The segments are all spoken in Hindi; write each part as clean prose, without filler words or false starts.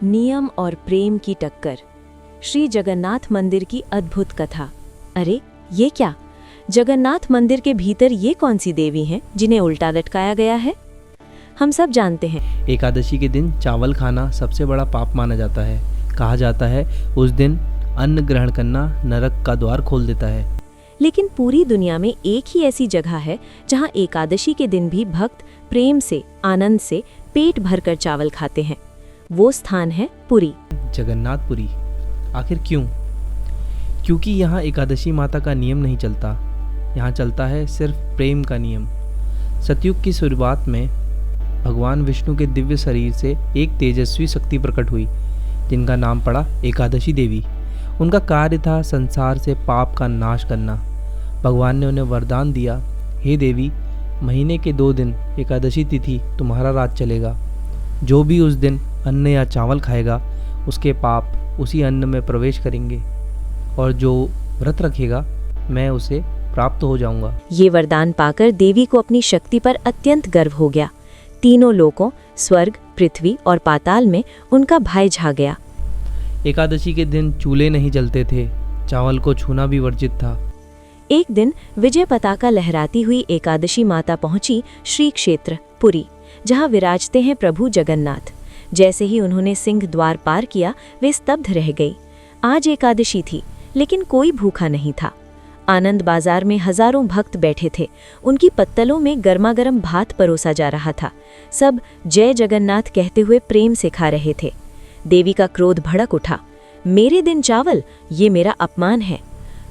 नियम और प्रेम की टक्कर। श्री जगन्नाथ मंदिर की अद्भुत कथा। अरे ये क्या, जगन्नाथ मंदिर के भीतर ये कौन सी देवी हैं जिन्हें उल्टा लटकाया गया है? हम सब जानते हैं एकादशी के दिन चावल खाना सबसे बड़ा पाप माना जाता है। कहा जाता है उस दिन अन्न ग्रहण करना नरक का द्वार खोल देता है। लेकिन पूरी दुनिया में एक ही ऐसी जगह है जहां एकादशी के दिन भी भक्त प्रेम से, आनंद से पेट भरकर चावल खाते हैं। वो स्थान है पुरी, जगन्नाथपुरी। आखिर क्यों? क्योंकि यहाँ एकादशी माता का नियम नहीं चलता, यहाँ चलता है सिर्फ प्रेम का नियम। सतयुग की शुरुआत में भगवान विष्णु के दिव्य शरीर से एक तेजस्वी शक्ति प्रकट हुई जिनका नाम पड़ा एकादशी देवी। उनका कार्य था संसार से पाप का नाश करना। भगवान ने उन्हें वरदान दिया, हे देवी, महीने के 2 दिन एकादशी तिथि तुम्हारा राज चलेगा। जो भी उस दिन अन्न या चावल खाएगा उसके पाप उसी अन्न में प्रवेश करेंगे और जो व्रत रखेगा मैं उसे प्राप्त हो जाऊंगा। ये वरदान पाकर देवी को अपनी शक्ति पर अत्यंत गर्व हो गया। तीनों लोकों, स्वर्ग, पृथ्वी और पाताल में उनका भय छा गया। एकादशी के दिन चूल्हे नहीं जलते थे, चावल को छूना भी वर्जित था। एक दिन विजय पताका लहराती हुई एकादशी माता पहुंची श्री क्षेत्र पुरी, जहां विराजते हैं प्रभु जगन्नाथ। जैसे ही उन्होंने सिंह द्वार पार किया वे स्तब्ध रह गई। आज एकादशी थी लेकिन कोई भूखा नहीं था। आनंद बाजार में हजारों भक्त बैठे थे। उनकी पत्तलों में गर्मागर्म भात परोसा जा रहा था। सब जय जगन्नाथ कहते हुए प्रेम से खा रहे थे। देवी का क्रोध भड़क उठा। मेरे दिन चावल, ये मेरा अपमान है।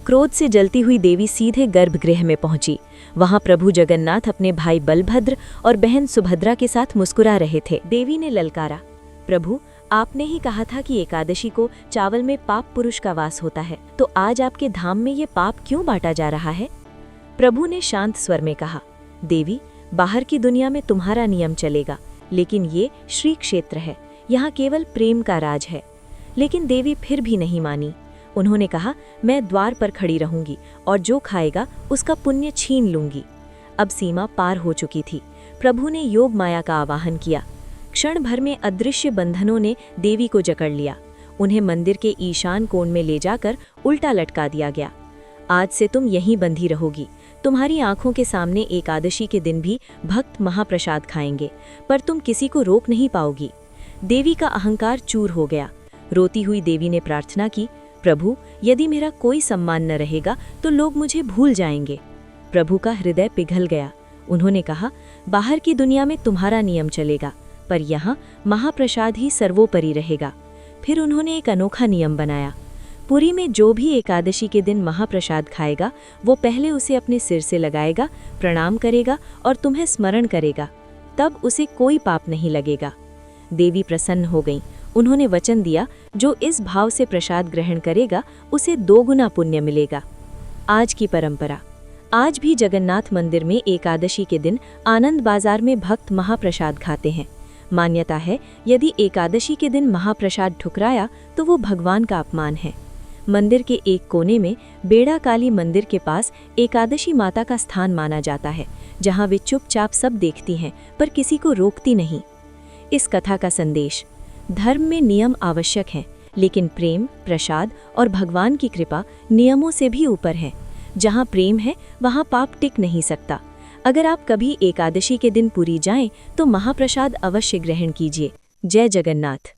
क्रोध से जलती हुई देवी सीधे गर्भगृह में पहुंची। वहां प्रभु जगन्नाथ अपने भाई बलभद्र और बहन सुभद्रा के साथ मुस्कुरा रहे थे। देवी ने ललकारा, प्रभु, आपने ही कहा था कि एकादशी को चावल में पाप पुरुष का वास होता है, तो आज आपके धाम में ये पाप क्यों बांटा जा रहा है? प्रभु ने शांत स्वर में कहा, देवी, बाहर की दुनिया में तुम्हारा नियम चलेगा, लेकिन ये श्री क्षेत्र है, यहाँ केवल प्रेम का राज है। लेकिन देवी फिर भी नहीं मानी। उन्होंने कहा, मैं द्वार पर खड़ी रहूंगी और जो खाएगा उसका पुण्य छीन लूंगी। अब सीमा पार हो चुकी थी। प्रभु ने योग माया का आवाहन किया। क्षण भर में अदृश्य बंधनों ने देवी को जकड़ लिया। उन्हें मंदिर के ईशान कोण में ले जाकर उल्टा लटका दिया गया। आज से तुम यहीं बंधी रहोगी। तुम्हारी आंखों के सामने एकादशी के दिन भी भक्त महाप्रसाद खाएंगे, पर तुम किसी को रोक नहीं पाओगी। देवी का अहंकार चूर हो गया। रोती हुई देवी ने प्रार्थना की, प्रभु, यदि मेरा कोई सम्मान न रहेगा तो लोग मुझे भूल जाएंगे। प्रभु का हृदय पिघल गया। उन्होंने कहा, बाहर की दुनिया में तुम्हारा नियम चलेगा, पर यहाँ महाप्रसाद ही सर्वोपरि रहेगा। फिर उन्होंने एक अनोखा नियम बनाया। पुरी में जो भी एकादशी के दिन महाप्रसाद खाएगा वो पहले उसे अपने सिर से लगाएगा, प्रणाम करेगा और तुम्हें स्मरण करेगा। तब उसे कोई पाप नहीं लगेगा। देवी प्रसन्न हो गईं। उन्होंने वचन दिया, जो इस भाव से प्रसाद ग्रहण करेगा उसे 2 गुना पुण्य मिलेगा। आज की परंपरा। आज भी जगन्नाथ मंदिर में एकादशी के दिन आनंद बाजार में भक्त महाप्रसाद खाते हैं। मान्यता है, यदि एकादशी के दिन महाप्रसाद ठुकराया तो वो भगवान का अपमान है। मंदिर के एक कोने में बेड़ा काली मंदिर के पास एकादशी माता का स्थान माना जाता है, जहां वे चुपचाप सब देखती हैं पर किसी को रोकती नहीं। इस कथा का संदेश, धर्म में नियम आवश्यक हैं, लेकिन प्रेम, प्रसाद और भगवान की कृपा नियमों से भी ऊपर है। जहां प्रेम है वहां पाप टिक नहीं सकता। अगर आप कभी एकादशी के दिन पुरी जाएं तो महाप्रसाद अवश्य ग्रहण कीजिए। जय जगन्नाथ।